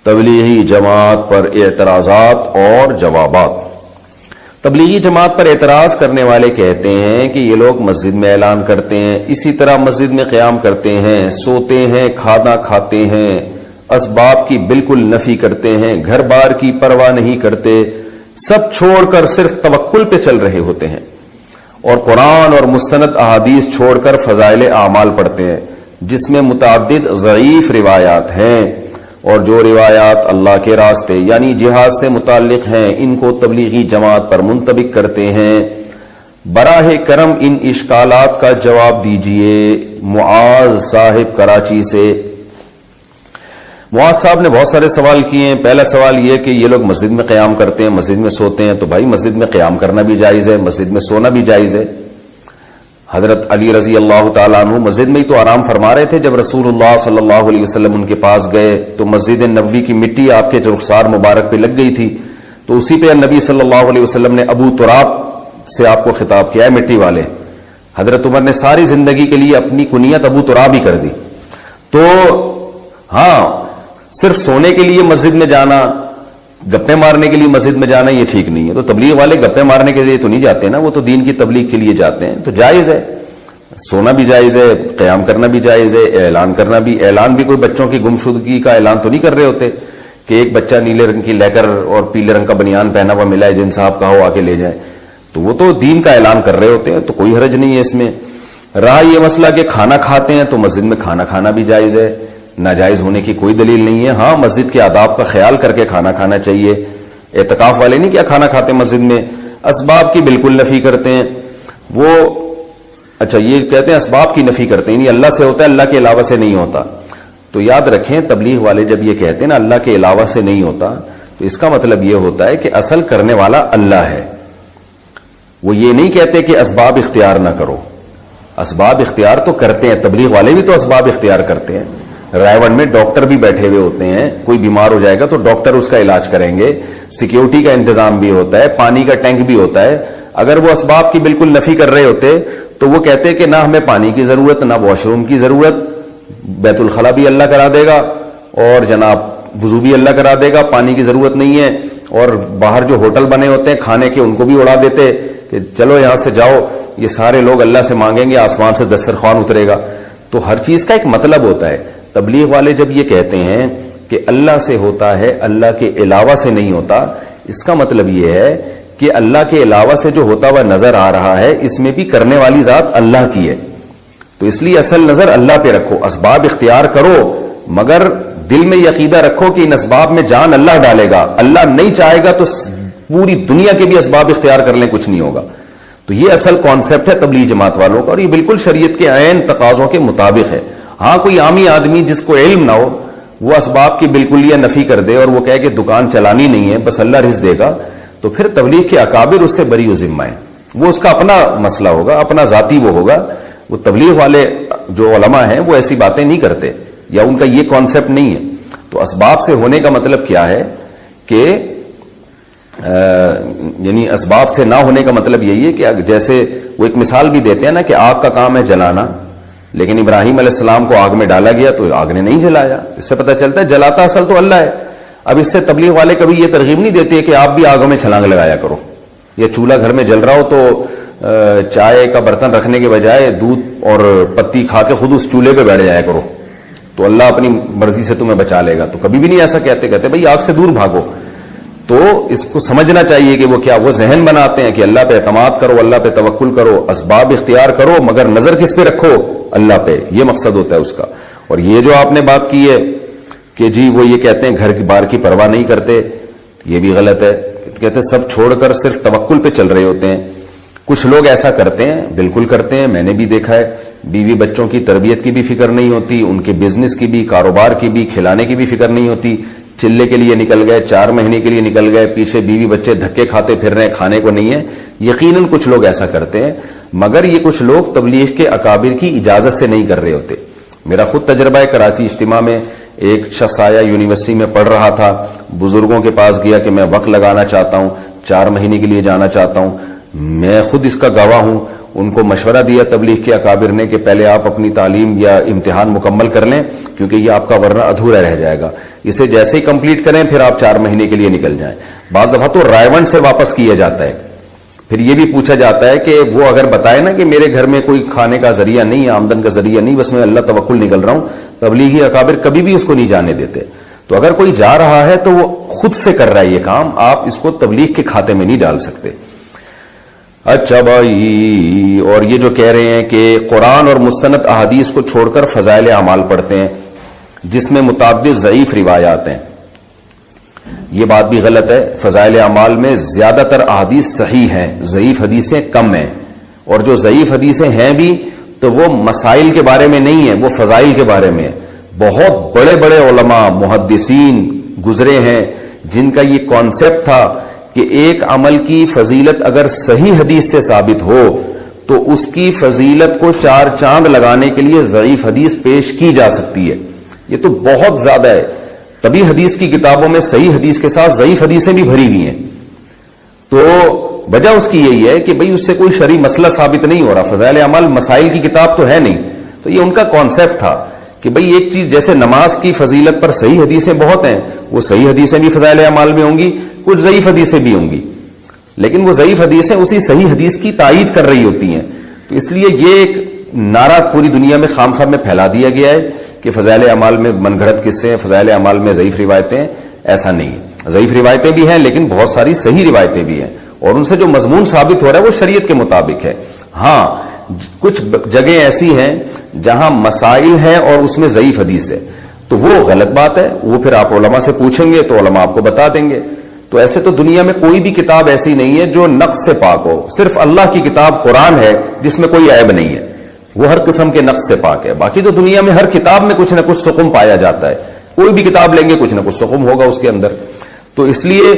تبلیغی جماعت پر اعتراضات اور جوابات۔ تبلیغی جماعت پر اعتراض کرنے والے کہتے ہیں کہ یہ لوگ مسجد میں اعلان کرتے ہیں، اسی طرح مسجد میں قیام کرتے ہیں، سوتے ہیں، کھانا کھاتے ہیں، اسباب کی بالکل نفی کرتے ہیں، گھر بار کی پرواہ نہیں کرتے، سب چھوڑ کر صرف توکل پہ چل رہے ہوتے ہیں، اور قرآن اور مستند احادیث چھوڑ کر فضائل اعمال پڑھتے ہیں جس میں متعدد ضعیف روایات ہیں، اور جو روایات اللہ کے راستے یعنی جہاد سے متعلق ہیں ان کو تبلیغی جماعت پر منطبق کرتے ہیں۔ براہ کرم ان اشکالات کا جواب دیجئے۔ معاذ صاحب کراچی سے۔ معاذ صاحب نے بہت سارے سوال کیے ہیں۔ پہلا سوال یہ کہ یہ لوگ مسجد میں قیام کرتے ہیں، مسجد میں سوتے ہیں، تو بھائی مسجد میں قیام کرنا بھی جائز ہے، مسجد میں سونا بھی جائز ہے۔ حضرت علی رضی اللہ تعالیٰ عنہ مسجد میں ہی تو آرام فرما رہے تھے جب رسول اللہ صلی اللہ علیہ وسلم ان کے پاس گئے تو مسجد نبوی کی مٹی آپ کے رخسار مبارک پہ لگ گئی تھی، تو اسی پہ نبی صلی اللہ علیہ وسلم نے ابو تراب سے آپ کو خطاب کیا ہے، مٹی والے۔ حضرت عمر نے ساری زندگی کے لیے اپنی کنیت ابو تراب ہی کر دی۔ تو ہاں، صرف سونے کے لیے مسجد میں جانا، گپے مارنے کے لیے مسجد میں جانا یہ ٹھیک نہیں ہے۔ تو تبلیغ والے گپے مارنے کے لیے تو نہیں جاتے نا، وہ تو دین کی تبلیغ کے لیے جاتے ہیں، تو جائز ہے، سونا بھی جائز ہے، قیام کرنا بھی جائز ہے، اعلان کرنا بھی۔ اعلان بھی کوئی بچوں کی گمشدگی کا اعلان تو نہیں کر رہے ہوتے کہ ایک بچہ نیلے رنگ کی لیکر اور پیلے رنگ کا بنیان پہنا ہوا ملا ہے، جن صاحب کہو آ کے لے جائیں، تو وہ تو دین کا اعلان کر رہے ہوتے ہیں، تو کوئی حرج نہیں ہے اس میں۔ رہا یہ مسئلہ کہ کھانا کھاتے ہیں تو مسجد میں کھانا کھانا بھی جائز ہے، ناجائز ہونے کی کوئی دلیل نہیں ہے۔ ہاں، مسجد کے آداب کا خیال کر کے کھانا کھانا چاہیے۔ اعتکاف والے نہیں کیا کھانا کھاتے مسجد میں، اسباب کی بالکل نفی کرتے ہیں وہ۔ اچھا، یہ کہتے ہیں اسباب کی نفی کرتے ہیں، یعنی اللہ سے ہوتا ہے، اللہ کے علاوہ سے نہیں ہوتا۔ تو یاد رکھیں، تبلیغ والے جب یہ کہتے ہیں نا اللہ کے علاوہ سے نہیں ہوتا، تو اس کا مطلب یہ ہوتا ہے کہ اصل کرنے والا اللہ ہے۔ وہ یہ نہیں کہتے کہ اسباب اختیار نہ کرو، اسباب اختیار تو کرتے ہیں، تبلیغ والے بھی تو اسباب اختیار کرتے ہیں۔ رائے میں ڈاکٹر بھی بیٹھے ہوئے ہوتے ہیں، کوئی بیمار ہو جائے گا تو ڈاکٹر اس کا علاج کریں گے، سیکیورٹی کا انتظام بھی ہوتا ہے، پانی کا ٹینک بھی ہوتا ہے۔ اگر وہ اسباب کی بالکل نفی کر رہے ہوتے تو وہ کہتے کہ نہ ہمیں پانی کی ضرورت، نہ واش روم کی ضرورت، بیت الخلا بھی اللہ کرا دے گا، اور جناب وضو بھی اللہ کرا دے گا، پانی کی ضرورت نہیں ہے۔ اور باہر جو ہوٹل بنے ہوتے ہیں کھانے کے، ان کو بھی اڑا دیتے کہ چلو یہاں سے جاؤ، یہ سارے لوگ اللہ سے مانگیں گے، آسمان سے دسترخوان اترے گا۔ تو ہر چیز کا ایک مطلب ہوتا ہے۔ تبلیغ والے جب یہ کہتے ہیں کہ اللہ سے ہوتا ہے، اللہ کے علاوہ سے نہیں ہوتا، اس کا مطلب یہ ہے کہ اللہ کے علاوہ سے جو ہوتا ہوا نظر آ رہا ہے اس میں بھی کرنے والی ذات اللہ کی ہے، تو اس لیے اصل نظر اللہ پہ رکھو، اسباب اختیار کرو، مگر دل میں یہ عقیدہ رکھو کہ ان اسباب میں جان اللہ ڈالے گا، اللہ نہیں چاہے گا تو پوری دنیا کے بھی اسباب اختیار کر لیں کچھ نہیں ہوگا۔ تو یہ اصل کانسیپٹ ہے تبلیغ جماعت والوں کا، اور یہ بالکل شریعت کے عین تقاضوں کے مطابق ہے۔ ہاں، کوئی عامی آدمی جس کو علم نہ ہو وہ اسباب کی بالکل یہ نفی کر دے اور وہ کہے کہ دکان چلانی نہیں ہے، بس اللہ رزق دے گا، تو پھر تبلیغ کے اکابر اس سے بری و ذمہ ہیں، وہ اس کا اپنا مسئلہ ہوگا، اپنا ذاتی وہ ہوگا۔ وہ تبلیغ والے جو علماء ہیں وہ ایسی باتیں نہیں کرتے، یا ان کا یہ کانسیپٹ نہیں ہے۔ تو اسباب سے ہونے کا مطلب کیا ہے کہ یعنی اسباب سے نہ ہونے کا مطلب یہی ہے کہ جیسے وہ ایک مثال بھی دیتے ہیں نا کہ آگ کا کام ہے جلانا، لیکن ابراہیم علیہ السلام کو آگ میں ڈالا گیا تو آگ نے نہیں جلایا، اس سے پتہ چلتا ہے جلاتا اصل تو اللہ ہے۔ اب اس سے تبلیغ والے کبھی یہ ترغیب نہیں دیتے کہ آپ بھی آگوں میں چھلانگ لگایا کرو، یا چولہا گھر میں جل رہا ہو تو چائے کا برتن رکھنے کے بجائے دودھ اور پتی کھا کے خود اس چولہے پہ بیٹھ جایا کرو تو اللہ اپنی مرضی سے تمہیں بچا لے گا، تو کبھی بھی نہیں ایسا کہتے بھائی آگ سے دور بھاگو۔ تو اس کو سمجھنا چاہیے کہ وہ کیا، وہ ذہن بناتے ہیں کہ اللہ پہ اعتماد کرو، اللہ پہ توکل کرو، اسباب اختیار کرو، مگر نظر کس پہ رکھو، اللہ پہ، یہ مقصد ہوتا ہے اس کا۔ اور یہ جو آپ نے بات کی ہے کہ جی وہ یہ کہتے ہیں گھر کی بار کی پرواہ نہیں کرتے، یہ بھی غلط ہے، کہتے ہیں سب چھوڑ کر صرف توکل پہ چل رہے ہوتے ہیں۔ کچھ لوگ ایسا کرتے ہیں، بالکل کرتے ہیں، میں نے بھی دیکھا ہے، بیوی بچوں کی تربیت کی بھی فکر نہیں ہوتی، ان کے بزنس کی بھی، کاروبار کی بھی، کھلانے کی بھی فکر نہیں ہوتی، چلے کے لیے نکل گئے، 4 مہینے کے لیے نکل گئے، پیچھے بیوی بچے دھکے کھاتے پھر رہے ہیں، کھانے کو نہیں ہے۔ یقیناً کچھ لوگ ایسا کرتے ہیں، مگر یہ کچھ لوگ تبلیغ کے اکابر کی اجازت سے نہیں کر رہے ہوتے۔ میرا خود تجربہ ہے، کراچی اجتماع میں ایک شخص آیا، یونیورسٹی میں پڑھ رہا تھا، بزرگوں کے پاس گیا کہ میں وقت لگانا چاہتا ہوں، 4 مہینے کے لیے جانا چاہتا ہوں، میں خود اس کا گواہ ہوں۔ ان کو مشورہ دیا تبلیغ کے اکابر نے کہ پہلے آپ اپنی تعلیم یا امتحان مکمل کر لیں، کیونکہ یہ آپ کا ورنہ ادھورا رہ جائے گا، اسے جیسے ہی کمپلیٹ کریں پھر آپ 4 مہینے کے لیے نکل جائیں۔ بعض دفعہ تو رائے سے واپس کیا جاتا ہے، پھر یہ بھی پوچھا جاتا ہے کہ وہ اگر بتائے نا کہ میرے گھر میں کوئی کھانے کا ذریعہ نہیں، آمدن کا ذریعہ نہیں، بس میں اللہ توکل نکل رہا ہوں، تبلیغی اکابر کبھی بھی اس کو نہیں جانے دیتے۔ تو اگر کوئی جا رہا ہے تو وہ خود سے کر رہا ہے یہ کام، آپ اس کو تبلیغ کے کھاتے میں نہیں ڈال سکتے۔ اچھا بھائی، اور یہ جو کہہ رہے ہیں کہ قرآن اور مستند احادیث کو چھوڑ کر فضائل اعمال پڑھتے ہیں جس میں متعدد ضعیف روایات ہیں، یہ بات بھی غلط ہے۔ فضائل اعمال میں زیادہ تر احادیث صحیح ہیں، ضعیف حدیثیں کم ہیں، اور جو ضعیف حدیثیں ہیں بھی تو وہ مسائل کے بارے میں نہیں ہیں، وہ فضائل کے بارے میں ہیں۔ بہت بڑے بڑے علماء محدثین گزرے ہیں جن کا یہ کانسیپٹ تھا کہ ایک عمل کی فضیلت اگر صحیح حدیث سے ثابت ہو تو اس کی فضیلت کو 4 چاند لگانے کے لیے ضعیف حدیث پیش کی جا سکتی ہے۔ یہ تو بہت زیادہ ہے، تبھی حدیث کی کتابوں میں صحیح حدیث کے ساتھ ضعیف حدیثیں بھی بھری ہوئی ہیں۔ تو وجہ اس کی یہی ہے کہ بھئی اس سے کوئی شرعی مسئلہ ثابت نہیں ہو رہا، فضائل اعمال مسائل کی کتاب تو ہے نہیں۔ تو یہ ان کا کانسیپٹ تھا کہ بھئی ایک چیز جیسے نماز کی فضیلت پر صحیح حدیثیں بہت ہیں، وہ صحیح حدیثیں بھی فضائل اعمال میں ہوں گی، کچھ ضعیف حدیثیں بھی ہوں گی، لیکن وہ ضعیف حدیثیں اسی صحیح حدیث کی تائید کر رہی ہوتی ہیں۔ تو اس لیے یہ ایک نعرہ پوری دنیا میں خام خواہ میں پھیلا دیا گیا ہے کہ فضائل اعمال میں من گھڑت قصے ہیں، فضائل اعمال میں ضعیف روایتیں ہیں۔ ایسا نہیں ہے، ضعیف روایتیں بھی ہیں لیکن بہت ساری صحیح روایتیں بھی ہیں، اور ان سے جو مضمون ثابت ہو رہا ہے وہ شریعت کے مطابق ہے۔ ہاں کچھ جگہیں ایسی ہیں جہاں مسائل ہیں اور اس میں ضعیف حدیث ہے، تو وہ غلط بات ہے، وہ پھر آپ علماء سے پوچھیں گے تو علماء آپ کو بتا دیں گے۔ تو ایسے تو دنیا میں کوئی بھی کتاب ایسی نہیں ہے جو نقص سے پاک ہو، صرف اللہ کی کتاب قرآن ہے جس میں کوئی عیب نہیں ہے، وہ ہر قسم کے نقص سے پاک ہے۔ باقی تو دنیا میں ہر کتاب میں کچھ نہ کچھ سقم پایا جاتا ہے، کوئی بھی کتاب لیں گے کچھ نہ کچھ سقم ہوگا اس کے اندر، تو اس لیے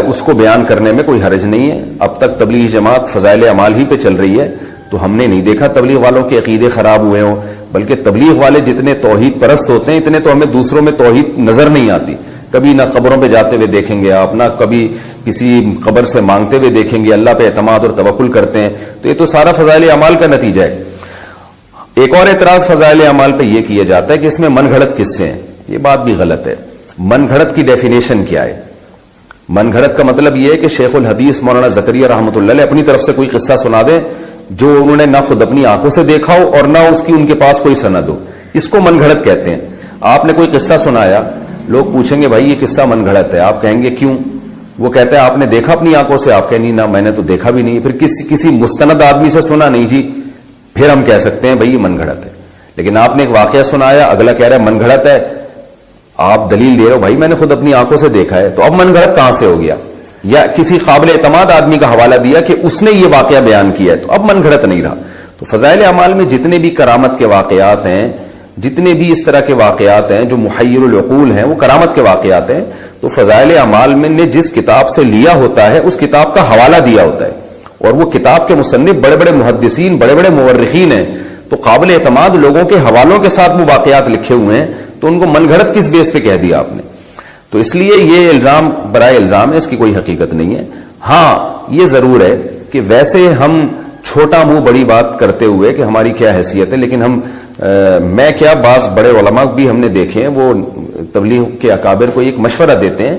اس کو بیان کرنے میں کوئی حرج نہیں ہے۔ اب تک تبلیغ جماعت فضائل اعمال ہی پہ چل رہی ہے، تو ہم نے نہیں دیکھا تبلیغ والوں کے عقیدے خراب ہوئے ہوں، بلکہ تبلیغ والے جتنے توحید پرست ہوتے ہیں اتنے تو ہمیں دوسروں میں توحید نظر نہیں آتی۔ کبھی نہ قبروں پہ جاتے ہوئے دیکھیں گے آپ، نہ کبھی کسی قبر سے مانگتے ہوئے دیکھیں گے، اللہ پہ اعتماد اور توکل کرتے ہیں، تو یہ تو سارا فضائل اعمال کا نتیجہ ہے۔ ایک اور اعتراض فضائل اعمال پہ یہ کیا جاتا ہے کہ اس میں من گھڑت قصے ہیں، یہ بات بھی غلط ہے۔ من گھڑت کی ڈیفینیشن کیا ہے؟ من گھڑت کا مطلب یہ ہے کہ شیخ الحدیث مولانا زکریا رحمۃ اللہ علیہ اپنی طرف سے کوئی قصہ سنا دیں جو انہوں نے نہ خود اپنی آنکھوں سے دیکھا ہو اور نہ اس کی ان کے پاس کوئی سند ہو، اس کو من گھڑت کہتے ہیں۔ آپ نے کوئی قصہ سنایا، لوگ پوچھیں گے بھائی یہ قصہ من گھڑت ہے، آپ کہیں گے کیوں؟ وہ کہتا ہے آپ نے دیکھا اپنی آنکھوں سے، آپ کہیں نہیں نہ میں نے تو دیکھا بھی نہیں، پھر کسی مستند آدمی سے سنا، نہیں جی، پھر ہم کہہ سکتے ہیں بھائی یہ من گھڑت ہے۔ لیکن آپ نے ایک واقعہ سنایا، اگلا کہہ رہا ہے من گھڑت ہے، آپ دلیل دے رہے ہو بھائی میں نے خود اپنی آنکھوں سے دیکھا ہے، تو اب من گھڑت کہاں سے ہو گیا؟ یا کسی قابل اعتماد آدمی کا حوالہ دیا کہ اس نے یہ واقعہ بیان کیا ہے، تو اب من گھڑت نہیں رہا۔ تو فضائل اعمال میں جتنے بھی کرامت کے واقعات ہیں، جتنے بھی اس طرح کے واقعات ہیں جو محیر العقول ہیں، وہ کرامت کے واقعات ہیں، تو فضائل اعمال میں نے جس کتاب سے لیا ہوتا ہے اس کتاب کا حوالہ دیا ہوتا ہے، اور وہ کتاب کے مصنف بڑے بڑے محدثین، بڑے بڑے مورخین ہیں، تو قابل اعتماد لوگوں کے حوالوں کے ساتھ وہ واقعات لکھے ہوئے ہیں، تو ان کو من گھڑت کس بیس پہ کہہ دیا آپ نے؟ تو اس لیے یہ الزام برائے الزام ہے، اس کی کوئی حقیقت نہیں ہے۔ ہاں یہ ضرور ہے کہ ویسے ہم چھوٹا منہ بڑی بات کرتے ہوئے کہ ہماری کیا حیثیت ہے، لیکن ہم میں کیا بعض بڑے علماء بھی ہم نے دیکھے ہیں، وہ تبلیغ کے اکابر کو ایک مشورہ دیتے ہیں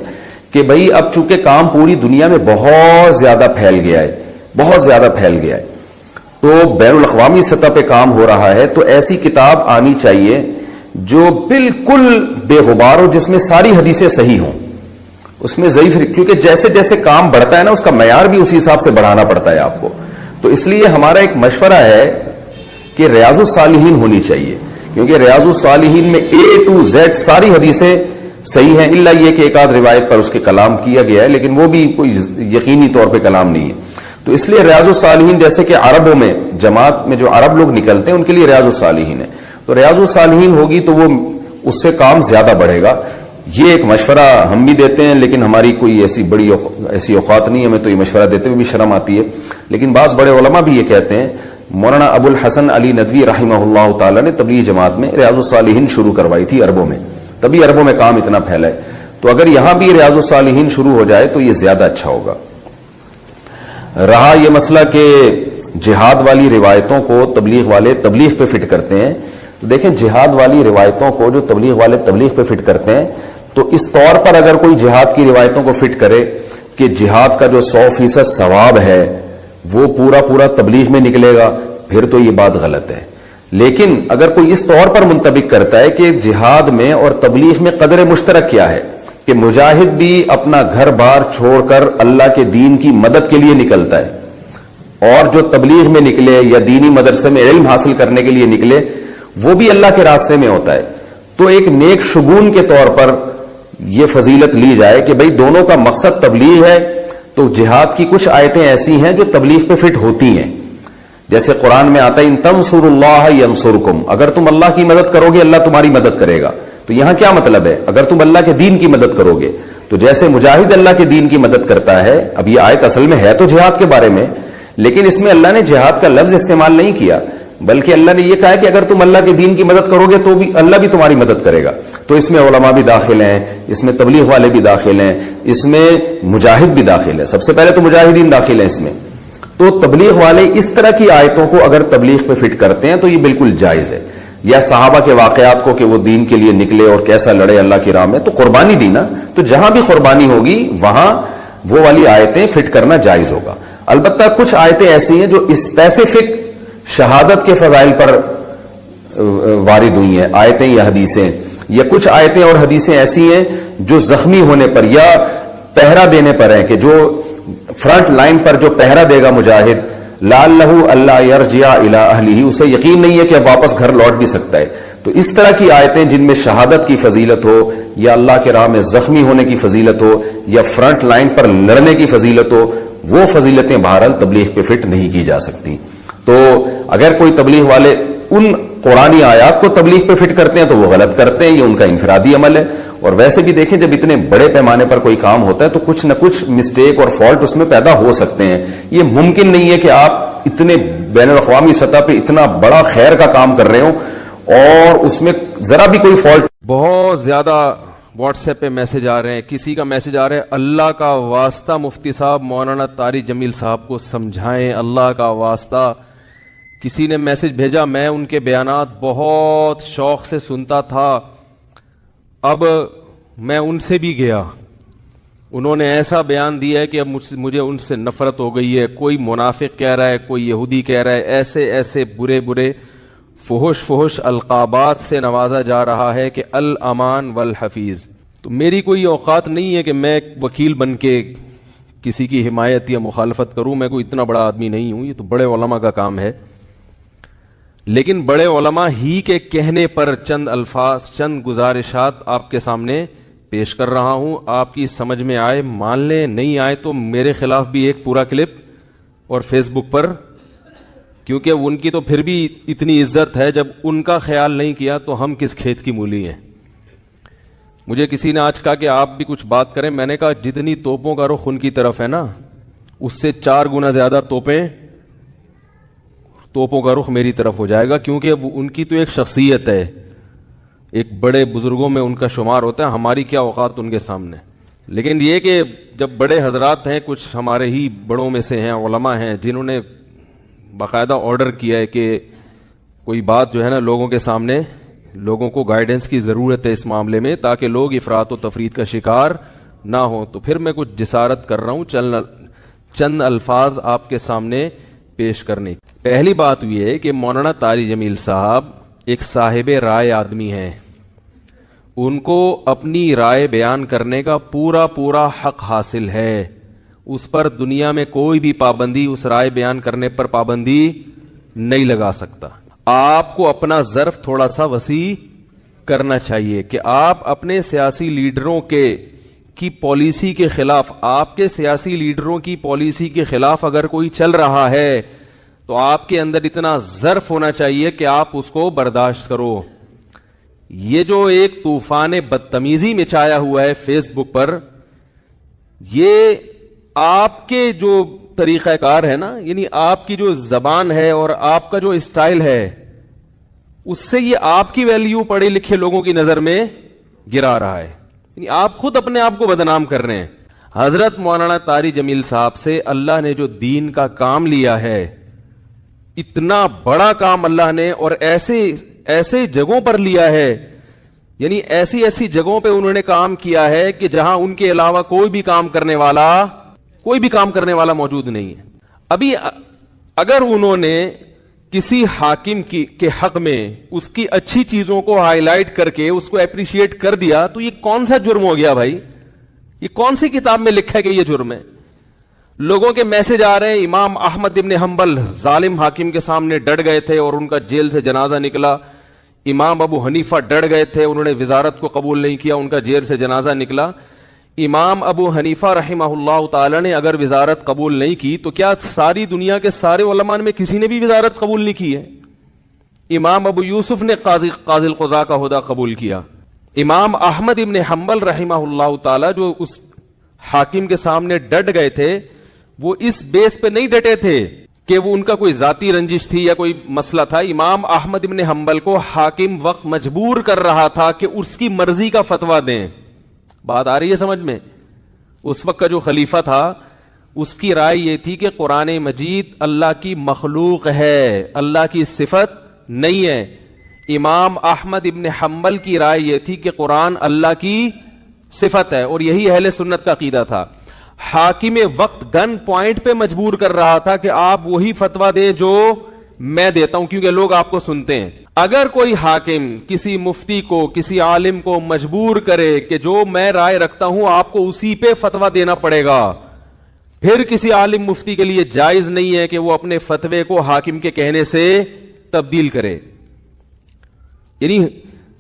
کہ بھئی اب چونکہ کام پوری دنیا میں بہت زیادہ پھیل گیا ہے، بہت زیادہ پھیل گیا ہے، تو بین الاقوامی سطح پہ کام ہو رہا ہے، تو ایسی کتاب آنی چاہیے جو بالکل بے غبار ہو، جس میں ساری حدیثیں صحیح ہوں، اس میں ضعیف، کیونکہ جیسے جیسے کام بڑھتا ہے نا اس کا معیار بھی اسی حساب سے بڑھانا پڑتا ہے آپ کو۔ تو اس لیے ہمارا ایک مشورہ ہے کہ ریاض الصالحین ہونی چاہیے، کیونکہ ریاض الصالحین میں A to Z ساری حدیثیں صحیح ہیں، الا یہ کہ ایک آدھ روایت پر اس کے کلام کیا گیا ہے، لیکن وہ بھی کوئی یقینی طور پہ کلام نہیں ہے۔ تو اس لیے ریاض الصالحین جیسے کہ عربوں میں جماعت میں جو عرب لوگ نکلتے ہیں ان کے لیے ریاض الصالحین ہے، تو ریاض الصالحین ہوگی تو وہ اس سے کام زیادہ بڑھے گا۔ یہ ایک مشورہ ہم بھی دیتے ہیں، لیکن ہماری کوئی ایسی اوقات نہیں ہے، ہمیں تو یہ مشورہ دیتے ہوئے بھی شرم آتی ہے، لیکن بعض بڑے علماء بھی یہ کہتے ہیں۔ مولانا ابو الحسن علی ندوی رحمہ اللہ تعالی نے تبلیغ جماعت میں ریاض الصالحین شروع کروائی تھی عربوں میں، تبھی عربوں میں کام اتنا پھیلا ہے، تو اگر یہاں بھی ریاض الصالحین شروع ہو جائے تو یہ زیادہ اچھا ہوگا۔ رہا یہ مسئلہ کہ جہاد والی روایتوں کو تبلیغ والے تبلیغ پہ فٹ کرتے ہیں، تو دیکھیں جہاد والی روایتوں کو جو تبلیغ والے تبلیغ پہ فٹ کرتے ہیں، تو اس طور پر اگر کوئی جہاد کی روایتوں کو فٹ کرے کہ جہاد کا جو 100% ثواب ہے وہ پورا تبلیغ میں نکلے گا، پھر تو یہ بات غلط ہے۔ لیکن اگر کوئی اس طور پر منطبق کرتا ہے کہ جہاد میں اور تبلیغ میں قدر مشترک کیا ہے کہ مجاہد بھی اپنا گھر بار چھوڑ کر اللہ کے دین کی مدد کے لیے نکلتا ہے، اور جو تبلیغ میں نکلے یا دینی مدرسے میں علم حاصل کرنے کے لیے نکلے وہ بھی اللہ کے راستے میں ہوتا ہے، تو ایک نیک شگون کے طور پر یہ فضیلت لی جائے کہ بھئی دونوں کا مقصد تبلیغ ہے، تو جہاد کی کچھ آیتیں ایسی ہیں جو تبلیغ پہ فٹ ہوتی ہیں، جیسے قرآن میں آتا ہے ان تنصروا اللہ ینصرکم، اگر تم اللہ کی مدد کرو گے اللہ تمہاری مدد کرے گا۔ تو یہاں کیا مطلب ہے؟ اگر تم اللہ کے دین کی مدد کرو گے تو جیسے مجاہد اللہ کے دین کی مدد کرتا ہے، اب یہ آیت اصل میں ہے تو جہاد کے بارے میں، لیکن اس میں اللہ نے جہاد کا لفظ استعمال نہیں کیا، بلکہ اللہ نے یہ کہا کہ اگر تم اللہ کے دین کی مدد کرو گے تو بھی اللہ بھی تمہاری مدد کرے گا۔ تو اس میں علماء بھی داخل ہیں، اس میں تبلیغ والے بھی داخل ہیں، اس میں مجاہد بھی داخل ہے، سب سے پہلے تو مجاہدین داخل ہیں اس میں۔ تو تبلیغ والے اس طرح کی آیتوں کو اگر تبلیغ پہ فٹ کرتے ہیں تو یہ بالکل جائز ہے۔ یا صحابہ کے واقعات کو کہ وہ دین کے لیے نکلے اور کیسا لڑے اللہ کی راہ میں، تو قربانی دی نا، تو جہاں بھی قربانی ہوگی وہاں وہ والی آیتیں فٹ کرنا جائز ہوگا۔ البتہ کچھ آیتیں ایسی ہیں جو اسپیسیفک شہادت کے فضائل پر وارد ہوئی ہیں، آیتیں یا حدیثیں، یا کچھ آیتیں اور حدیثیں ایسی ہیں جو زخمی ہونے پر یا پہرا دینے پر ہیں، کہ جو فرنٹ لائن پر جو پہرا دے گا مجاہد لعلہ اللہ یرجع الی اہلہ، اسے یقین نہیں ہے کہ اب واپس گھر لوٹ بھی سکتا ہے، تو اس طرح کی آیتیں جن میں شہادت کی فضیلت ہو یا اللہ کے راہ میں زخمی ہونے کی فضیلت ہو یا فرنٹ لائن پر لڑنے کی فضیلت ہو، وہ فضیلتیں بہرحال تبلیغ پہ فٹ نہیں کی جا سکتی۔ تو اگر کوئی تبلیغ والے ان قرآنی آیات کو تبلیغ پہ فٹ کرتے ہیں تو وہ غلط کرتے ہیں، یہ ان کا انفرادی عمل ہے۔ اور ویسے بھی دیکھیں جب اتنے بڑے پیمانے پر کوئی کام ہوتا ہے تو کچھ نہ کچھ مسٹیک اور فالٹ اس میں پیدا ہو سکتے ہیں، یہ ممکن نہیں ہے کہ آپ اتنے بین الاقوامی سطح پہ اتنا بڑا خیر کا کام کر رہے ہوں اور اس میں ذرا بھی کوئی فالٹ۔ بہت زیادہ واٹس ایپ پہ میسج آ رہے ہیں، کسی کا میسج آ رہا ہے اللہ کا واسطہ مفتی صاحب مولانا طارق جمیل صاحب کو سمجھائیں، اللہ کا واسطہ۔ کسی نے میسج بھیجا میں ان کے بیانات بہت شوق سے سنتا تھا، اب میں ان سے بھی گیا، انہوں نے ایسا بیان دیا ہے کہ اب مجھے ان سے نفرت ہو گئی ہے، کوئی منافق کہہ رہا ہے، کوئی یہودی کہہ رہا ہے، ایسے ایسے برے فحش القابات سے نوازا جا رہا ہے کہ الامان والحفیظ۔ تو میری کوئی اوقات نہیں ہے کہ میں ایک وکیل بن کے کسی کی حمایت یا مخالفت کروں، میں کوئی اتنا بڑا آدمی نہیں ہوں، یہ تو بڑے علماء کا کام ہے۔ لیکن بڑے علماء ہی کے کہنے پر چند الفاظ، چند گزارشات آپ کے سامنے پیش کر رہا ہوں، آپ کی سمجھ میں آئے مان لیں، نہیں آئے تو میرے خلاف بھی ایک پورا کلپ اور فیس بک پر، کیونکہ ان کی تو پھر بھی اتنی عزت ہے، جب ان کا خیال نہیں کیا تو ہم کس کھیت کی مولی ہیں۔ مجھے کسی نے آج کہا کہ آپ بھی کچھ بات کریں، میں نے کہا جتنی توپوں کا رخ ان کی طرف ہے نا، اس سے 4 گنا زیادہ توپوں کا رخ میری طرف ہو جائے گا، کیونکہ ان کی تو ایک شخصیت ہے، ایک بڑے بزرگوں میں ان کا شمار ہوتا ہے، ہماری کیا اوقات ان کے سامنے۔ لیکن یہ کہ جب بڑے حضرات ہیں، کچھ ہمارے ہی بڑوں میں سے ہیں، علماء ہیں جنہوں نے باقاعدہ آرڈر کیا ہے کہ کوئی بات جو ہے نا لوگوں کے سامنے، لوگوں کو گائیڈنس کی ضرورت ہے اس معاملے میں تاکہ لوگ افراط و تفریط کا شکار نہ ہوں، تو پھر میں کچھ جسارت کر رہا ہوں چند الفاظ آپ کے سامنے پیش کرنے۔ پہلی بات یہ ہے کہ مولانا طارق جمیل صاحب ایک صاحب رائے آدمی ہیں، ان کو اپنی رائے بیان کرنے کا پورا حق حاصل ہے، اس پر دنیا میں کوئی بھی پابندی، اس رائے بیان کرنے پر پابندی نہیں لگا سکتا۔ آپ کو اپنا ظرف تھوڑا سا وسیع کرنا چاہیے کہ آپ اپنے سیاسی لیڈروں کی پالیسی کے خلاف، آپ کے سیاسی لیڈروں کی پالیسی کے خلاف اگر کوئی چل رہا ہے تو آپ کے اندر اتنا ظرف ہونا چاہیے کہ آپ اس کو برداشت کرو۔ یہ جو ایک طوفان بدتمیزی مچایا ہوا ہے فیس بک پر، یہ آپ کے جو طریقہ کار ہے نا، یعنی آپ کی جو زبان ہے اور آپ کا جو اسٹائل ہے، اس سے یہ آپ کی ویلیو پڑھے لکھے لوگوں کی نظر میں گرا رہا ہے، یعنی آپ خود اپنے آپ کو بدنام کر رہے ہیں۔ حضرت مولانا طارق جمیل صاحب سے اللہ نے جو دین کا کام لیا ہے، اتنا بڑا کام اللہ نے اور ایسے جگہوں پر لیا ہے، یعنی ایسی جگہوں پہ انہوں نے کام کیا ہے کہ جہاں ان کے علاوہ کوئی بھی کام کرنے والا موجود نہیں ہے۔ ابھی اگر انہوں نے کسی حاکم کے حق میں اس کی اچھی چیزوں کو ہائی لائٹ کر کے اس کو اپریشیٹ کر دیا تو یہ کون سا جرم ہو گیا بھائی؟ یہ کون سی کتاب میں لکھا ہے کہ یہ جرم ہے؟ لوگوں کے میسج آ رہے ہیں، امام احمد ابن حنبل ظالم حاکم کے سامنے ڈٹ گئے تھے اور ان کا جیل سے جنازہ نکلا۔ امام ابو حنیفہ ڈٹ گئے تھے، انہوں نے وزارت کو قبول نہیں کیا، ان کا جیل سے جنازہ نکلا۔ امام ابو حنیفہ رحمہ اللہ تعالی نے اگر وزارت قبول نہیں کی تو کیا ساری دنیا کے سارے علماء میں کسی نے بھی وزارت قبول نہیں کی ہے؟ امام ابو یوسف نے قاضی القضاء کا عہدہ قبول کیا۔ امام احمد ابن حنبل رحمہ اللہ تعالی جو اس حاکم کے سامنے ڈٹ گئے تھے، وہ اس بیس پہ نہیں ڈٹے تھے کہ وہ ان کا کوئی ذاتی رنجش تھی یا کوئی مسئلہ تھا۔ امام احمد ابن حنبل کو حاکم وقت مجبور کر رہا تھا کہ اس کی مرضی کا فتویٰ دیں۔ بات آ رہی ہے سمجھ میں؟ اس وقت کا جو خلیفہ تھا اس کی رائے یہ تھی کہ قرآن مجید اللہ کی مخلوق ہے، اللہ کی صفت نہیں ہے۔ امام احمد ابن حنبل کی رائے یہ تھی کہ قرآن اللہ کی صفت ہے، اور یہی اہل سنت کا عقیدہ تھا۔ حاکم وقت گن پوائنٹ پہ مجبور کر رہا تھا کہ آپ وہی فتویٰ دیں جو میں دیتا ہوں، کیونکہ لوگ آپ کو سنتے ہیں۔ اگر کوئی حاکم کسی مفتی کو، کسی عالم کو مجبور کرے کہ جو میں رائے رکھتا ہوں آپ کو اسی پہ فتویٰ دینا پڑے گا، پھر کسی عالم مفتی کے لیے جائز نہیں ہے کہ وہ اپنے فتوے کو حاکم کے کہنے سے تبدیل کرے۔ یعنی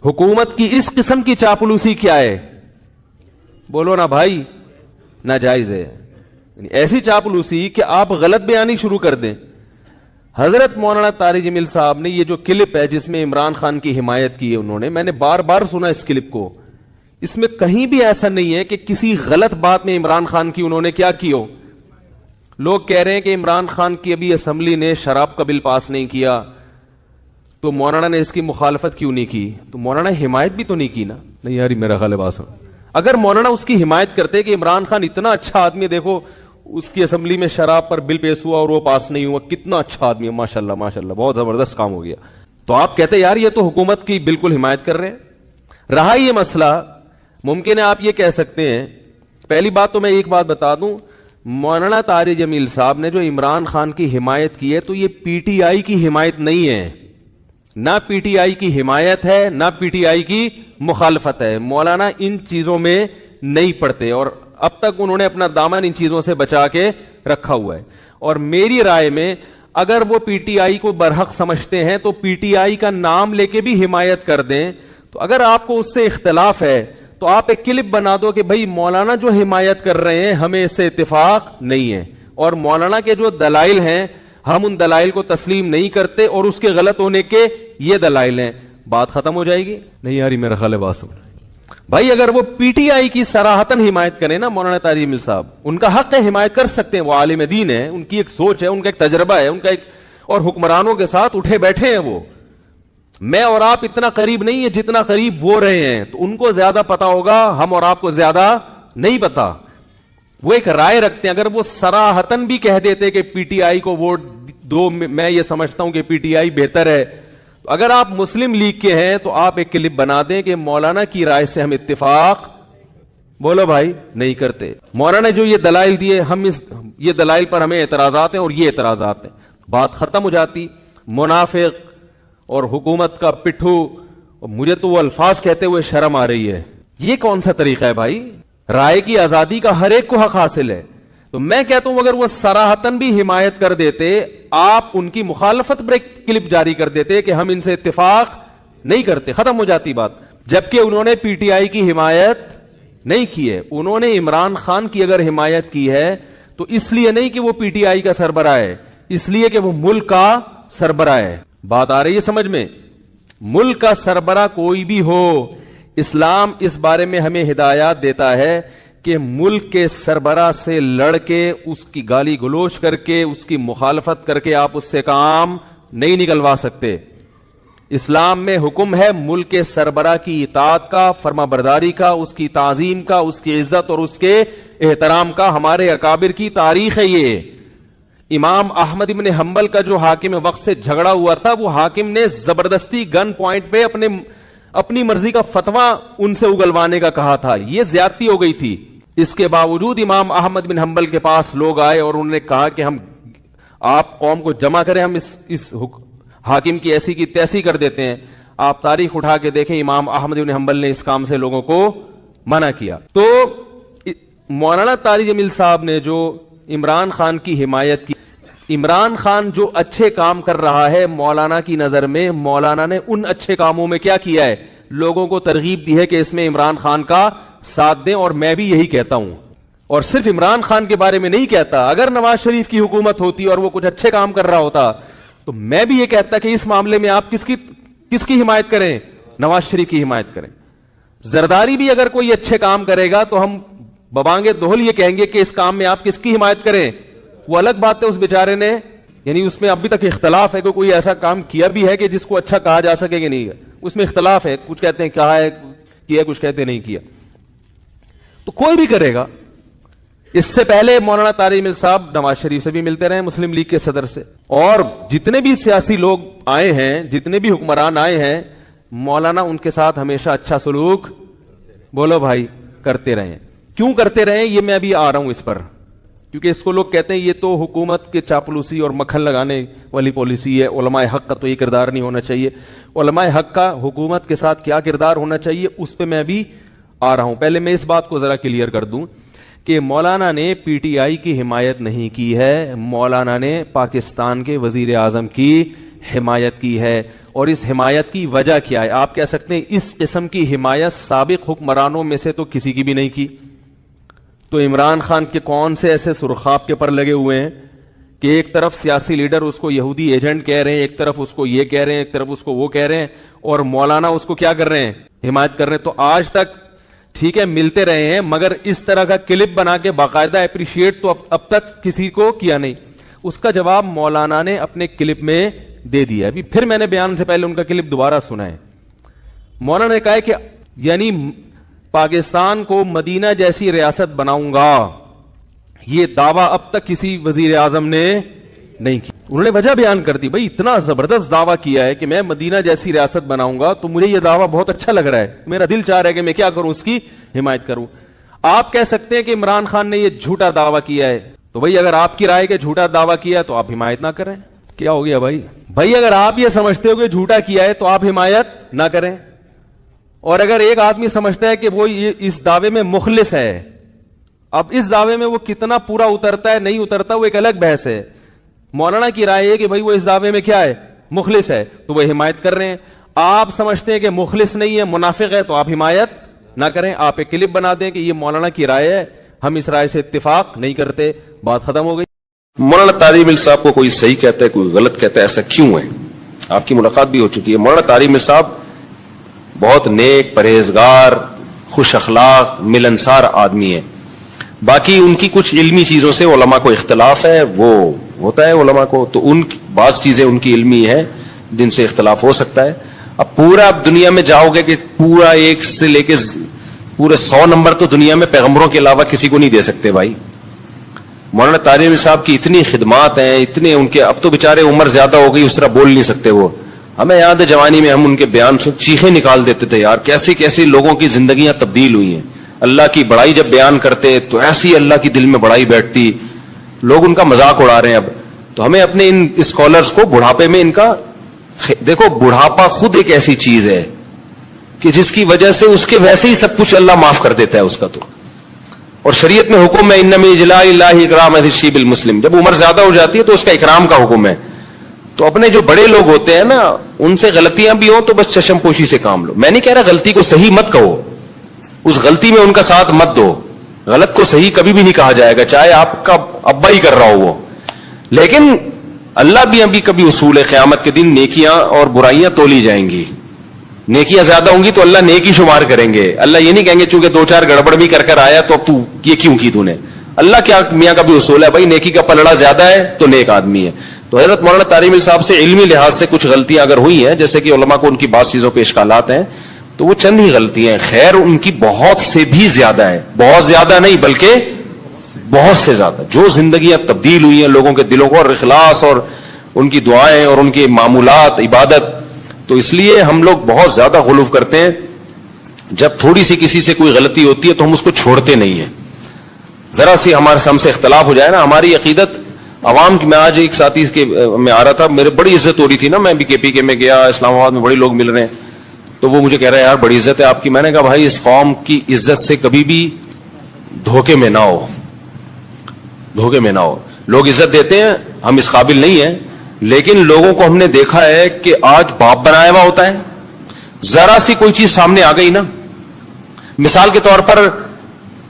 حکومت کی اس قسم کی چاپلوسی کیا ہے؟ بولو نا بھائی، ناجائز ہے۔ یعنی ایسی چاپلوسی کہ آپ غلط بیانی شروع کر دیں۔ حضرت مولانا طارق جمیل صاحب نے یہ جو کلپ ہے جس میں عمران خان کی حمایت کی ہے انہوں نے، میں نے بار بار سنا اس کلپ کو، اس میں کہیں بھی ایسا نہیں ہے کہ کسی غلط بات میں عمران خان کی انہوں نے کیا کی ہو۔ لوگ کہہ رہے ہیں کہ عمران خان کی ابھی اسمبلی نے شراب کا بل پاس نہیں کیا تو مولانا نے اس کی مخالفت کیوں نہیں کی؟ تو مولانا حمایت بھی تو نہیں کی نا؟ نہیں یار میرا خیال ہے بات، اگر مولانا اس کی حمایت کرتے کہ عمران خان اتنا اچھا آدمی، دیکھو اس کی اسمبلی میں شراب پر بل پیش ہوا اور وہ پاس نہیں ہوا، کتنا اچھا آدمی ہے، ماشاءاللہ ماشاءاللہ بہت زبردست کام ہو گیا، تو آپ کہتے یار یہ تو حکومت کی بالکل حمایت کر رہے ہیں۔ رہا یہ مسئلہ، ممکن ہے آپ یہ کہہ سکتے ہیں، پہلی بات تو میں ایک بات بتا دوں، مولانا طارق جمیل صاحب نے جو عمران خان کی حمایت کی ہے تو یہ پی ٹی آئی کی حمایت نہیں ہے، نہ پی ٹی آئی کی حمایت ہے نہ پی ٹی آئی کی مخالفت ہے۔ مولانا ان چیزوں میں نہیں پڑتے اور اب تک انہوں نے اپنا دامن ان چیزوں سے بچا کے رکھا ہوا ہے، اور میری رائے میں اگر وہ پی ٹی آئی کو برحق سمجھتے ہیں تو پی ٹی آئی کا نام لے کے بھی حمایت کر دیں۔ تو اگر آپ کو اس سے اختلاف ہے تو آپ ایک کلپ بنا دو کہ بھائی مولانا جو حمایت کر رہے ہیں ہمیں اس سے اتفاق نہیں ہے، اور مولانا کے جو دلائل ہیں ہم ان دلائل کو تسلیم نہیں کرتے اور اس کے غلط ہونے کے یہ دلائل ہیں، بات ختم ہو جائے گی۔ نہیں یاری میرا خیال ہے بات سمجھ بھائی، اگر وہ پی ٹی آئی کی صراحتاً حمایت کریں نا مولانا طارق جمیل صاحب، ان کا حق ہے حمایت کر سکتے ہیں، وہ عالم دین ہے، ان کی ایک سوچ ہے، ان کا ایک تجربہ ہے، ان کا ایک، اور حکمرانوں کے ساتھ اٹھے بیٹھے ہیں وہ، میں اور آپ اتنا قریب نہیں ہے جتنا قریب وہ رہے ہیں، تو ان کو زیادہ پتا ہوگا، ہم اور آپ کو زیادہ نہیں پتا۔ وہ ایک رائے رکھتے ہیں، اگر وہ صراحتاً بھی کہہ دیتے کہ پی ٹی آئی کو ووٹ دو، میں یہ سمجھتا ہوں کہ پی ٹی آئی بہتر ہے، تو اگر آپ مسلم لیگ کے ہیں تو آپ ایک کلپ بنا دیں کہ مولانا کی رائے سے ہم اتفاق، بولو بھائی، نہیں کرتے۔ مولانا جو یہ دلائل دیے، ہم یہ دلائل پر ہمیں اعتراضات ہیں اور یہ اعتراضات ہیں، بات ختم ہو جاتی۔ منافق اور حکومت کا پٹھو، مجھے تو وہ الفاظ کہتے ہوئے شرم آ رہی ہے، یہ کون سا طریقہ ہے بھائی؟ رائے کی آزادی کا ہر ایک کو حق حاصل ہے، تو میں کہتا ہوں اگر وہ صراحتاً بھی حمایت کر دیتے، آپ ان کی مخالفت پر ایک کلپ جاری کر دیتے کہ ہم ان سے اتفاق نہیں کرتے، ختم ہو جاتی بات۔ جبکہ انہوں نے پی ٹی آئی کی حمایت نہیں کی ہے، انہوں نے عمران خان کی اگر حمایت کی ہے تو اس لیے نہیں کہ وہ پی ٹی آئی کا سربراہ ہے، اس لیے کہ وہ ملک کا سربراہ ہے۔ بات آ رہی ہے سمجھ میں؟ ملک کا سربراہ کوئی بھی ہو، اسلام اس بارے میں ہمیں ہدایات دیتا ہے کہ ملک کے سربراہ سے لڑ کے، اس کی گالی گلوچ کر کے، اس کی مخالفت کر کے آپ اس سے کام نہیں نکلوا سکتے۔ اسلام میں حکم ہے ملک کے سربراہ کی اطاعت کا، فرما برداری کا، اس کی تعظیم کا، اس کی عزت اور اس کے احترام کا، ہمارے اکابر کی تاریخ ہے یہ۔ امام احمد ابن حنبل کا جو حاکم وقت سے جھگڑا ہوا تھا، وہ حاکم نے زبردستی گن پوائنٹ پہ اپنی مرضی کا فتویٰ ان سے اگلوانے کا کہا تھا. یہ زیادتی ہو گئی تھی. اس کے باوجود امام احمد بن حنبل کے پاس لوگ آئے اور انہوں نے کہا کہ ہم آپ قوم کو جمع کریں, ہم اس حاکم کی ایسی کی تیسی کر دیتے ہیں. آپ تاریخ اٹھا کے دیکھیں, امام احمد بن حنبل نے اس کام سے لوگوں کو منع کیا. تو مولانا طارق جمیل صاحب نے جو عمران خان کی حمایت کی, عمران خان جو اچھے کام کر رہا ہے مولانا کی نظر میں, مولانا نے ان اچھے کاموں میں کیا کیا ہے, لوگوں کو ترغیب دی ہے کہ اس میں عمران خان کا ساتھ دیں. اور میں بھی یہی کہتا ہوں, اور صرف عمران خان کے بارے میں نہیں کہتا. اگر نواز شریف کی حکومت ہوتی اور وہ کچھ اچھے کام کر رہا ہوتا تو میں بھی یہ کہتا کہ اس معاملے میں آپ کس کی حمایت کریں, نواز شریف کی حمایت کریں. زرداری بھی اگر کوئی اچھے کام کرے گا تو ہم ببانگے دہل یہ کہیں گے کہ اس کام میں آپ کس کی حمایت کریں. وہ الگ بات ہے, اس بیچارے نے, یعنی اس میں ابھی تک اختلاف ہے کہ کوئی ایسا کام کیا بھی ہے کہ جس کو اچھا کہا جا سکے کہ نہیں, اس میں اختلاف ہے. کچھ کہتے ہیں کہا ہے کیا, کچھ کہتے ہیں نہیں کیا. تو کوئی بھی کرے گا. اس سے پہلے مولانا طارق جمیل صاحب نواز شریف سے بھی ملتے رہے, مسلم لیگ کے صدر سے, اور جتنے بھی سیاسی لوگ آئے ہیں, جتنے بھی حکمران آئے ہیں, مولانا ان کے ساتھ ہمیشہ اچھا سلوک, بولو بھائی, کرتے رہے. کیوں کرتے رہے یہ میں ابھی آ رہا ہوں اس پر, کیونکہ اس کو لوگ کہتے ہیں یہ تو حکومت کے چاپلوسی اور مکھن لگانے والی پالیسی ہے. علماء حق کا تو یہ کردار نہیں ہونا چاہیے. علماء حق کا حکومت کے ساتھ کیا کردار ہونا چاہیے اس پہ میں ابھی آ رہا ہوں. پہلے میں اس بات کو ذرا کلیئر کر دوں کہ مولانا نے پی ٹی آئی کی حمایت نہیں کی ہے, مولانا نے پاکستان کے وزیر اعظم کی حمایت کی ہے. اور اس حمایت کی وجہ کیا ہے؟ آپ کہہ سکتے ہیں اس قسم کی حمایت سابق حکمرانوں میں سے تو کسی کی بھی نہیں کی. تو عمران خان کے کون سے ایسے سرخاب کے پر لگے ہوئے ہیں کہ ایک طرف سیاسی لیڈر اس کو یہودی ایجنٹ کہہ رہے ہیں, ایک طرف اس کو یہ کہہ رہے ہیں, ایک طرف اس کو وہ کہہ رہے ہیں, اور مولانا اس کو کیا کر رہے ہیں, حمایت کر رہے ہیں. تو آج تک ٹھیک ہے ملتے رہے ہیں, مگر اس طرح کا کلپ بنا کے باقاعدہ اپریشیٹ تو اب تک کسی کو کیا نہیں. اس کا جواب مولانا نے اپنے کلپ میں دے دیا. ابھی پھر میں نے بیان سے پہلے ان کا کلپ دوبارہ سنا ہے. مولانا نے کہا ہے کہ یعنی پاکستان کو مدینہ جیسی ریاست بناؤں گا, یہ دعویٰ اب تک کسی وزیر اعظم نے نہیں کی. انہوں نے وجہ بیان کر دی, بھائی اتنا زبردست دعویٰ کیا ہے کہ میں مدینہ جیسی ریاست بناؤں گا, تو مجھے یہ دعویٰ بہت اچھا لگ رہا ہے, میرا دل چاہ رہا ہے کہ میں کیا کروں, اس کی حمایت کروں. آپ کہہ سکتے ہیں کہ عمران خان نے یہ جھوٹا دعویٰ کیا ہے, تو بھائی اگر آپ کی رائے کہ جھوٹا دعویٰ کیا ہے تو آپ حمایت نہ کریں. کیا ہو گیا بھائی اگر آپ یہ سمجھتے ہو کہ جھوٹا کیا ہے تو آپ حمایت نہ کریں. اور اگر ایک آدمی سمجھتا ہے کہ وہ اس دعوے میں مخلص ہے, اب اس دعوے میں وہ کتنا پورا اترتا ہے نہیں اترتا وہ ایک الگ بحث ہے. مولانا کی رائے ہے کہ بھائی وہ اس دعوے میں کیا ہے, مخلص ہے, تو وہ حمایت کر رہے ہیں. آپ سمجھتے ہیں کہ مخلص نہیں ہے, منافق ہے, تو آپ حمایت نہ کریں. آپ ایک کلپ بنا دیں کہ یہ مولانا کی رائے ہے, ہم اس رائے سے اتفاق نہیں کرتے, بات ختم ہو گئی. مولانا طارق جمیل صاحب کو کوئی صحیح کہتا ہے, کوئی غلط کہتا ہے, ایسا کیوں ہے؟ آپ کی ملاقات بھی ہو چکی ہے. مولانا طارق جمیل صاحب بہت نیک, پرہیزگار, خوش اخلاق, ملنسار آدمی ہے. باقی ان کی کچھ علمی چیزوں سے علماء کو اختلاف ہے, وہ ہوتا ہے علماء کو, تو ان بعض چیزیں ان کی علمی ہے جن سے اختلاف ہو سکتا ہے. اب پورا دنیا میں جاؤ گے کہ پورا ایک سے لے کے پورے 100 نمبر تو دنیا میں پیغمبروں کے علاوہ کسی کو نہیں دے سکتے بھائی. مولانا طارق جمیل صاحب کی اتنی خدمات ہیں, اتنے ان کے, اب تو بےچارے عمر زیادہ ہو گئی, اس طرح بول نہیں سکتے وہ. ہمیں یاد ہے جوانی میں ہم ان کے بیان سے چیخیں نکال دیتے تھے, یار کیسے کیسے لوگوں کی زندگیاں تبدیل ہوئی ہیں. اللہ کی بڑائی جب بیان کرتے تو ایسی اللہ کی دل میں بڑائی بیٹھتی, لوگ ان کا مذاق اڑا رہے ہیں اب. تو ہمیں اپنے ان اسکالرز کو بڑھاپے میں ان کا, دیکھو بڑھاپا خود ایک ایسی چیز ہے کہ جس کی وجہ سے اس کے ویسے ہی سب کچھ اللہ معاف کر دیتا ہے اس کا. تو اور شریعت میں حکم ہے انما اجلاء اللہ اکرام الشیب المسلم, جب عمر زیادہ ہو جاتی ہے تو اس کا اکرام کا حکم ہے. تو اپنے جو بڑے لوگ ہوتے ہیں نا, ان سے غلطیاں بھی ہوں تو بس چشم پوشی سے کام لو. میں نہیں کہہ رہا غلطی کو صحیح مت کہو, اس غلطی میں ان کا ساتھ مت دو. غلط کو صحیح کبھی بھی نہیں کہا جائے گا, چاہے آپ کا ابا ہی کر رہا ہو وہ. لیکن اللہ بھی ابھی کبھی اصول ہے, قیامت کے دن نیکیاں اور برائیاں تولی جائیں گی. نیکیاں زیادہ ہوں گی تو اللہ نیکی شمار کریں گے. اللہ یہ نہیں کہیں گے چونکہ 2-4 گڑبڑ بھی کر آیا تو اب تو یہ کیوں کی تو نے. اللہ کیا میاں کا بھی اصول ہے بھائی, نیکی کا پلڑا زیادہ ہے تو نیک آدمی ہے. تو حضرت مولانا طارق جمیل صاحب سے علمی لحاظ سے کچھ غلطیاں اگر ہوئی ہیں, جیسے کہ علماء کو ان کی بعض چیزوں پہ اشکالات ہیں, تو وہ چند ہی غلطیاں ہیں. خیر ان کی بہت سے بھی زیادہ ہے, بہت زیادہ نہیں بلکہ بہت سے زیادہ جو زندگیاں تبدیل ہوئی ہیں لوگوں کے دلوں کو، اور اخلاص اور ان کی دعائیں اور ان کے معمولات عبادت. تو اس لیے ہم لوگ بہت زیادہ غلو کرتے ہیں. جب تھوڑی سی کسی سے کوئی غلطی ہوتی ہے تو ہم اس کو چھوڑتے نہیں ہیں. ذرا سی ہم سے اختلاف ہو جائے نا، ہماری عقیدت عوام کی. میں آج ایک ساتھی کے میں آ رہا تھا، میرے بڑی عزت ہو رہی تھی نا، میں بھی KPK میں گیا، اسلام آباد میں بڑے لوگ مل رہے ہیں، تو وہ مجھے کہہ رہے ہیں یار بڑی عزت ہے آپ کی. میں نے کہا بھائی اس قوم کی عزت سے کبھی بھی دھوکے میں نہ ہو، دھوکے میں نہ ہو. لوگ عزت دیتے ہیں، ہم اس قابل نہیں ہیں، لیکن لوگوں کو ہم نے دیکھا ہے کہ آج باپ بنایا ہوا ہوتا ہے. ذرا سی کوئی چیز سامنے آ گئی نا، مثال کے طور پر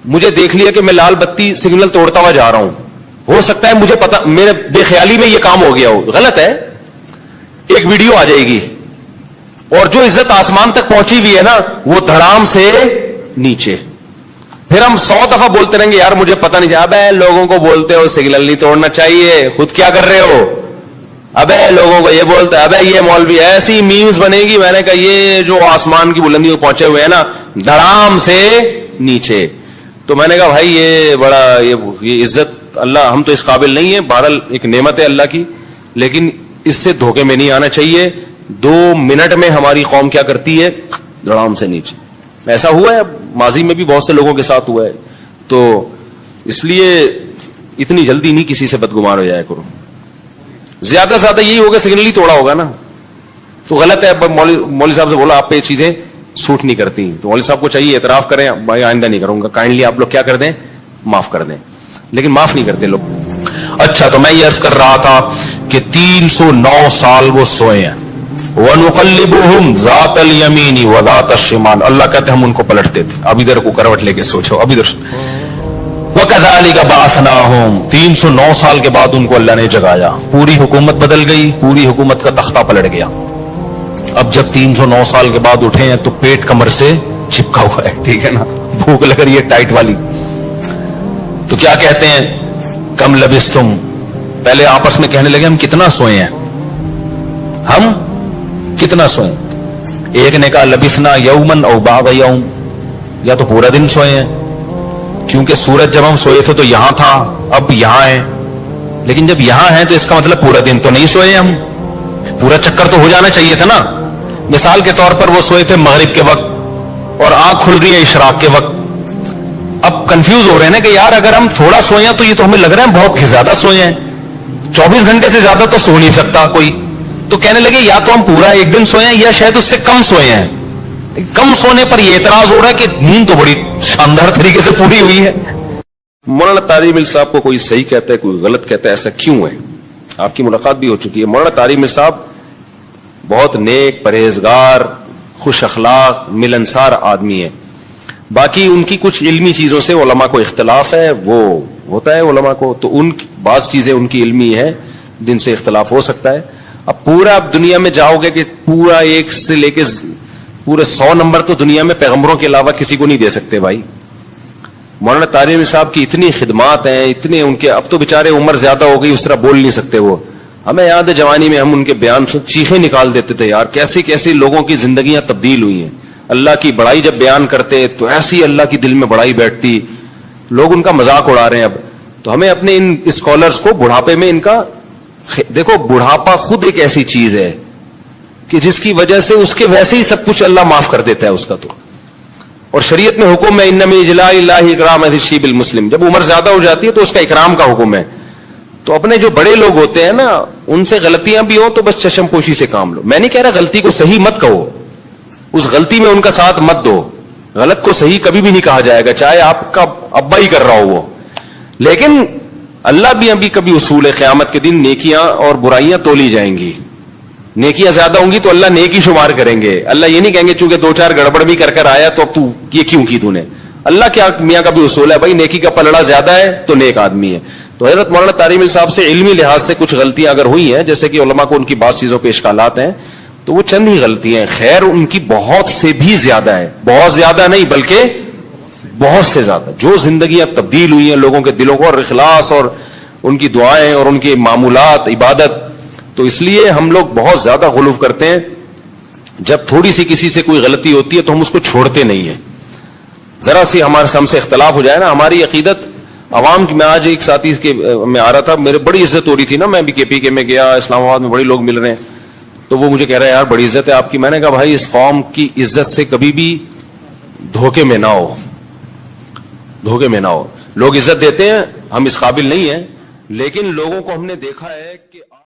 مجھے دیکھ لیا کہ میں لال بتی سگنل توڑتا ہوا جا رہا ہوں، ہو سکتا ہے مجھے پتا، میرے بے خیالی میں یہ کام ہو گیا ہو، غلط ہے، ایک ویڈیو آ جائے گی اور جو عزت آسمان تک پہنچی ہوئی ہے نا وہ دھڑام سے نیچے. پھر ہم 100 دفعہ بولتے رہیں گے یار مجھے پتا نہیں. ابے لوگوں کو بولتے ہو سگنل نہیں توڑنا چاہیے، خود کیا کر رہے ہو؟ ابے لوگوں کو یہ بولتے ابے یہ مولوی، ایسی میمز بنے گی. میں نے کہا یہ جو آسمان کی بلندیوں پہنچے ہوئے ہیں نا دھڑام سے نیچے. تو میں نے کہا بھائی یہ بڑا یہ عزت اللہ، ہم تو اس قابل نہیں ہیں. بہرحال ایک نعمت ہے اللہ کی، لیکن اس سے دھوکے میں نہیں آنا چاہیے. 2 منٹ میں ہماری قوم کیا کرتی ہے؟ دھڑام سے نیچے. ایسا ہوا ہے، ماضی میں بھی بہت سے لوگوں کے ساتھ ہوا ہے. تو اس لیے اتنی جلدی نہیں کسی سے بدگمان ہو جائے کرو. زیادہ سے زیادہ یہی ہوگا سگنل ہی توڑا ہوگا نا تو غلط ہے. مولوی صاحب سے بولا آپ پہ یہ چیزیں سوٹ نہیں کرتی، تو مولوی صاحب کو چاہیے اعتراف کریں بھائی آئندہ نہیں کروں گا، کائنڈلی آپ لوگ کیا کر دیں، معاف کر دیں. لیکن معاف نہیں کرتے لوگ. اچھا تو میں یہ عرض کر رہا تھا کہ 309 سال وہ سوئے ہیں. وَنُقَلِّبُهُمْ ذَاتَ الْيَمِينِ وَذَاتَ الشِّمَالِ. اللہ کہتے ہیں ہم ان کو پلٹتے تھے. اب ادھر کو کروٹ لے کے سوچو، اب ادھر. وَكَذَلِكَ بَعَثْنَاهُمْ. 309 سال کے بعد ان کو اللہ نے جگایا. پوری حکومت بدل گئی، پوری حکومت کا تختہ پلٹ گیا. اب جب 309 سال کے بعد اٹھے ہیں تو پیٹ کمر سے چپکا ہوا ہے، ٹھیک ہے نا، بھوک لگ رہی ہے ٹائٹ والی. تو کیا کہتے ہیں؟ کم لبستم. پہلے آپس میں کہنے لگے ہم کتنا سوئے ہیں، ہم کتنا سوئے. ایک نے کہا لبثنا یومن او بعض یوم، یا تو پورا دن سوئے ہیں، کیونکہ سورج جب ہم سوئے تھے تو یہاں تھا، اب یہاں ہے. لیکن جب یہاں ہے تو اس کا مطلب پورا دن تو نہیں سوئے ہم، پورا چکر تو ہو جانا چاہیے تھا نا. مثال کے طور پر وہ سوئے تھے مغرب کے وقت اور آنکھ کھل رہی ہے عشراق کے وقت. اب کنفیوز ہو رہے ہیں نا کہ یار اگر ہم تھوڑا سوئے ہیں تو یہ تو ہمیں لگ رہا ہے بہت زیادہ سوئے ہیں، 24 گھنٹے سے زیادہ تو سو نہیں سکتا کوئی. تو کہنے لگے یا تو ہم پورا ایک دن سوئے ہیں یا شاید اس سے کم سوئے ہیں. کم سونے پر یہ اعتراض ہو رہا ہے کہ نیند تو بڑی شاندار طریقے سے پوری ہوئی ہے. مولانا طارق مل صاحب کو کوئی صحیح کہتا ہے کوئی غلط کہتا ہے، ایسا کیوں ہے؟ آپ کی ملاقات بھی ہو چکی ہے. مولانا طارق مل صاحب بہت نیک، پرہیزگار، خوش اخلاق، ملنسار آدمی ہے. باقی ان کی کچھ علمی چیزوں سے علماء کو اختلاف ہے، وہ ہوتا ہے علماء کو، تو ان بعض چیزیں ان کی علمی ہے جن سے اختلاف ہو سکتا ہے. اب پورا دنیا میں جاؤ گے کہ پورا 1 سے لے کے پورے 100 نمبر تو دنیا میں پیغمبروں کے علاوہ کسی کو نہیں دے سکتے بھائی. مولانا طارق صاحب کی اتنی خدمات ہیں، اتنے ان کے، اب تو بیچارے عمر زیادہ ہو گئی، اس طرح بول نہیں سکتے وہ. ہمیں یاد ہے جوانی میں ہم ان کے بیان سے چیخیں نکال دیتے تھے یار، کیسے کیسے لوگوں کی زندگیاں تبدیل ہوئی ہیں. اللہ کی بڑائی جب بیان کرتے تو ایسی اللہ کی دل میں بڑائی بیٹھتی. لوگ ان کا مذاق اڑا رہے ہیں اب. تو ہمیں اپنے ان اسکالرز کو بڑھاپے میں ان کا دیکھو، بڑھاپا خود ایک ایسی چیز ہے کہ جس کی وجہ سے اس کے ویسے ہی سب کچھ اللہ معاف کر دیتا ہے اس کا. تو اور شریعت میں حکم ہے انما اجلاء اللہ اکرام الشیب المسلم، جب عمر زیادہ ہو جاتی ہے تو اس کا اکرام کا حکم ہے. تو اپنے جو بڑے لوگ ہوتے ہیں نا ان سے غلطیاں بھی ہوں تو بس چشم پوشی سے کام لو. میں نہیں کہہ رہا غلطی کو صحیح مت کہو، اس غلطی میں ان کا ساتھ مت دو. غلط کو صحیح کبھی بھی نہیں کہا جائے گا، چاہے آپ کا ابا ہی کر رہا ہو وہ. لیکن اللہ بھی ابھی کبھی اصول ہے، قیامت کے دن نیکیاں اور برائیاں تولی جائیں گی. نیکیاں زیادہ ہوں گی تو اللہ نیکی شمار کریں گے. اللہ یہ نہیں کہیں گے چونکہ 2-4 گڑبڑ بھی کر آیا تو اب تو یہ کیوں کی تو نے. اللہ کیا میاں کا بھی اصول ہے بھائی، نیکی کا پلڑا زیادہ ہے تو نیک آدمی ہے. تو حضرت مولانا طارق مل صاحب سے علمی لحاظ سے کچھ غلطیاں اگر ہوئی ہیں، جیسے کہ علماء کو ان کی بعض چیزوں پہ اشکالات ہیں، تو وہ چند ہی غلطیاں ہیں. خیر ان کی بہت سے بھی زیادہ ہے، بہت زیادہ نہیں بلکہ بہت سے زیادہ. جو زندگیاں تبدیل ہوئی ہیں لوگوں کے دلوں کو، اور اخلاص اور ان کی دعائیں اور ان کے معمولات عبادت. تو اس لیے ہم لوگ بہت زیادہ غلو کرتے ہیں. جب تھوڑی سی کسی سے کوئی غلطی ہوتی ہے تو ہم اس کو چھوڑتے نہیں ہیں. ذرا سی ہم سے اختلاف ہو جائے نا، ہماری عقیدت عوام کی, میں آج ایک ساتھی کے میں آ رہا تھا, میرے بڑی عزت ہو رہی تھی نا, میں بھی کے پی کے میں گیا, اسلام آباد میں بڑے لوگ مل رہے ہیں, تو وہ مجھے کہہ رہا ہے یار بڑی عزت ہے آپ کی. میں نے کہا بھائی اس قوم کی عزت سے کبھی بھی دھوکے میں نہ ہو, دھوکے میں نہ ہو. لوگ عزت دیتے ہیں, ہم اس قابل نہیں ہیں, لیکن لوگوں کو ہم نے دیکھا ہے کہ